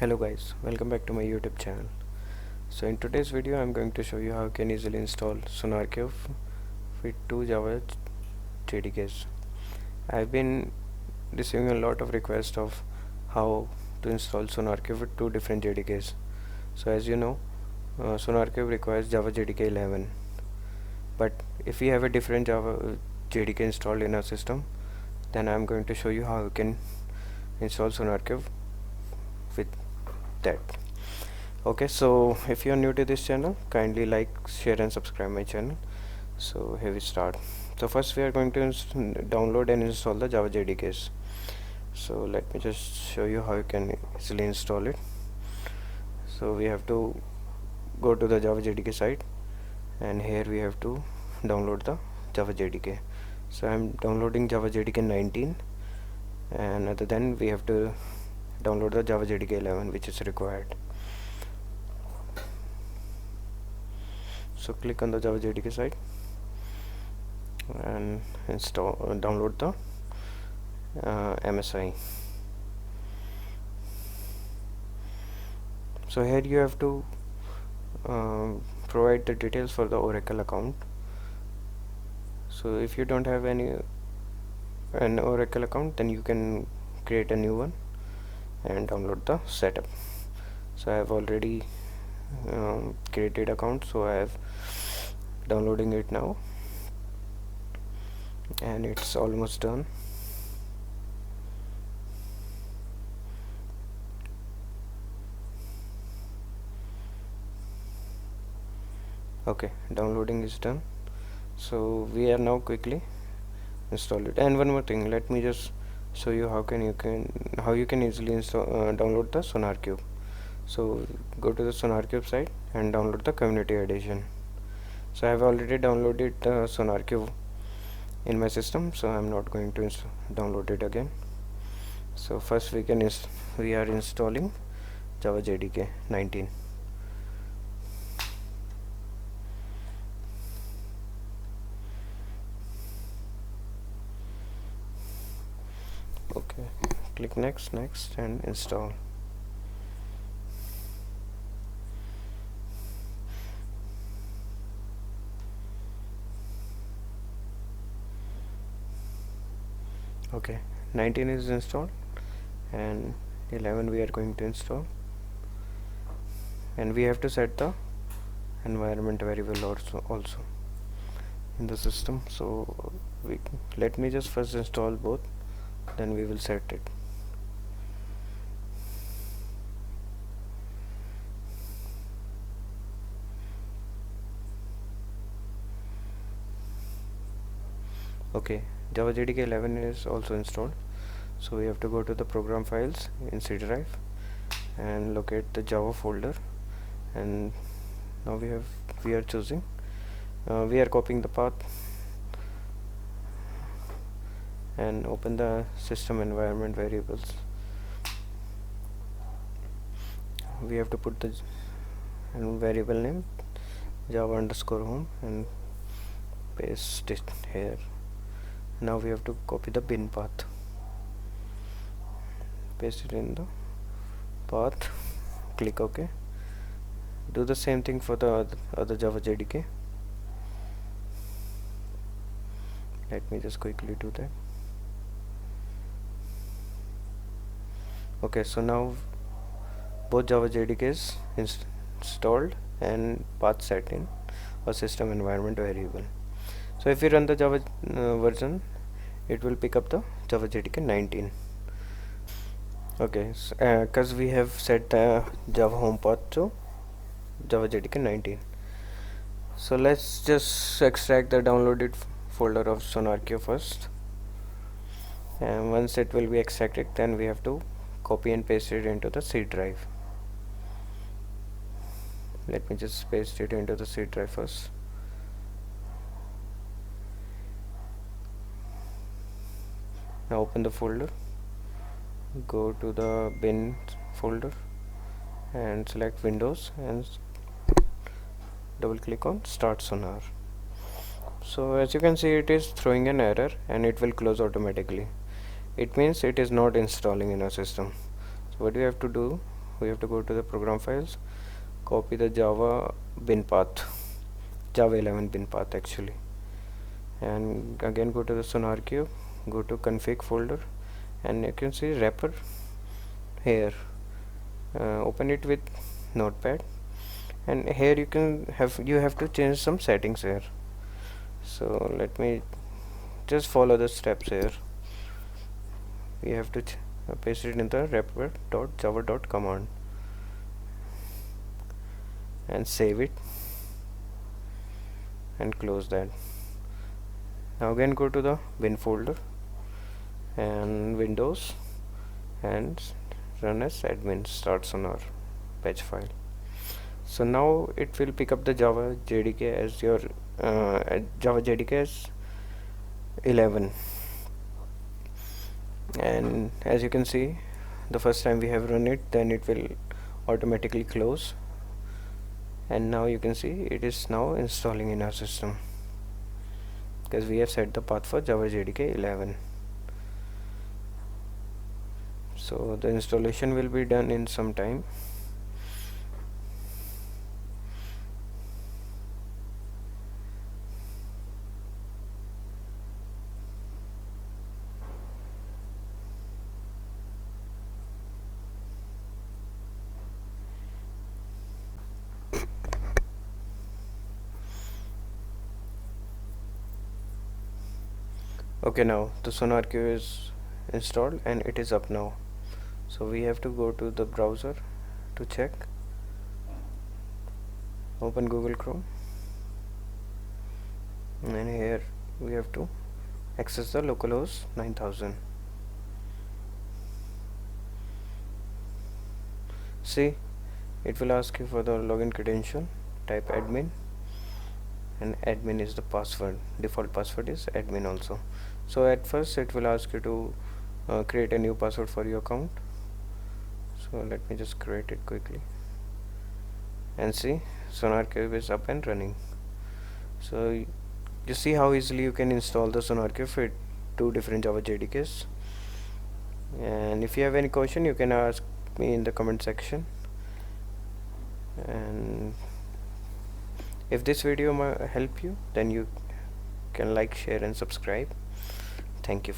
Hello guys, welcome back to my YouTube channel. So in today's video I'm going to show you how you can easily install SonarQube with two Java JDKs. I've been receiving a lot of requests of how to install SonarQube with two different JDKs. So as you know, SonarQube requires Java JDK 11, but if we have a different Java JDK installed in our system, then I'm going to show you how you can install SonarQube with that. Okay, so if you're new to this channel, kindly like, share and subscribe my channel. So here we start. So first we are going to download and install the Java JDKs. So let me just show you how you can easily install it. So we have to go to the Java JDK site, and here we have to download the Java JDK. So I'm downloading Java JDK 19, and other than we have to download the Java JDK 11, which is required. So click on the Java JDK site and download the MSI. So here you have to provide the details for the Oracle account. So if you don't have an Oracle account, then you can create a new one and download the setup. So I have already created account, so I have downloading it now, and it's almost done. Okay, downloading is done. So we are now quickly install it. And one more thing, let me just show you how you can easily install download the SonarQube. So go to the SonarQube site and download the community edition. So I have already downloaded the SonarQube in my system, so I'm not going to download it again. So first we are installing Java JDK 19. Okay, click next and install. Okay, 19 is installed and 11 we are going to install, and we have to set the environment variable also in the system. So let me just first install both, then we will set it. Okay, Java JDK 11 is also installed, so we have to go to the program files in C drive and locate the Java folder, and now we are choosing we are copying the path and open the system environment variables. We have to put the variable name java_home and paste it here. Now we have to copy the bin path, paste it in the path, click OK. Do the same thing for the other Java JDK. Let me just quickly do that. Okay, so now both Java JDKs installed and path set in a system environment variable. So if we run the Java version, it will pick up the Java JDK 19. Okay, because we have set the Java home path to Java JDK 19. So let's just extract the downloaded folder of SonarQube first, and once it will be extracted, then we have to copy and paste it into the C drive. Let me just paste it into the C drive first. Now open the folder, go to the bin folder and select Windows and double click on Start Sonar. So as you can see, it is throwing an error and it will close automatically. It means it is not installing in our system. So what we have to do, we have to go to the program files, copy the Java bin path, Java 11 bin path actually, and again go to the SonarQube, go to config folder, and you can see wrapper here. Open it with notepad, and here you have to change some settings here. So let me just follow the steps here. We have to paste it in the wrapper.java command and save it and close that. Now again go to the bin folder and Windows and run as admin start sonar patch file. So now it will pick up the Java JDK as your Java JDKs 11, and as you can see, the first time we have run it, then it will automatically close, and now you can see it is now installing in our system because we have set the path for Java JDK 11. So the installation will be done in some time. Okay, now the SonarQube is installed and it is up now. So we have to go to the browser to check. Open Google Chrome, and here we have to access the localhost 9000. See, it will ask you for the login credential. Type admin, and admin is the password. Default password is admin also. So at first it will ask you to create a new password for your account. So let me just create it quickly, and see, SonarQube is up and running. So you see how easily you can install the SonarQube with 2 different Java JDKs. And if you have any question, you can ask me in the comment section. And if this video might help you, then you can like, share and subscribe. Thank you.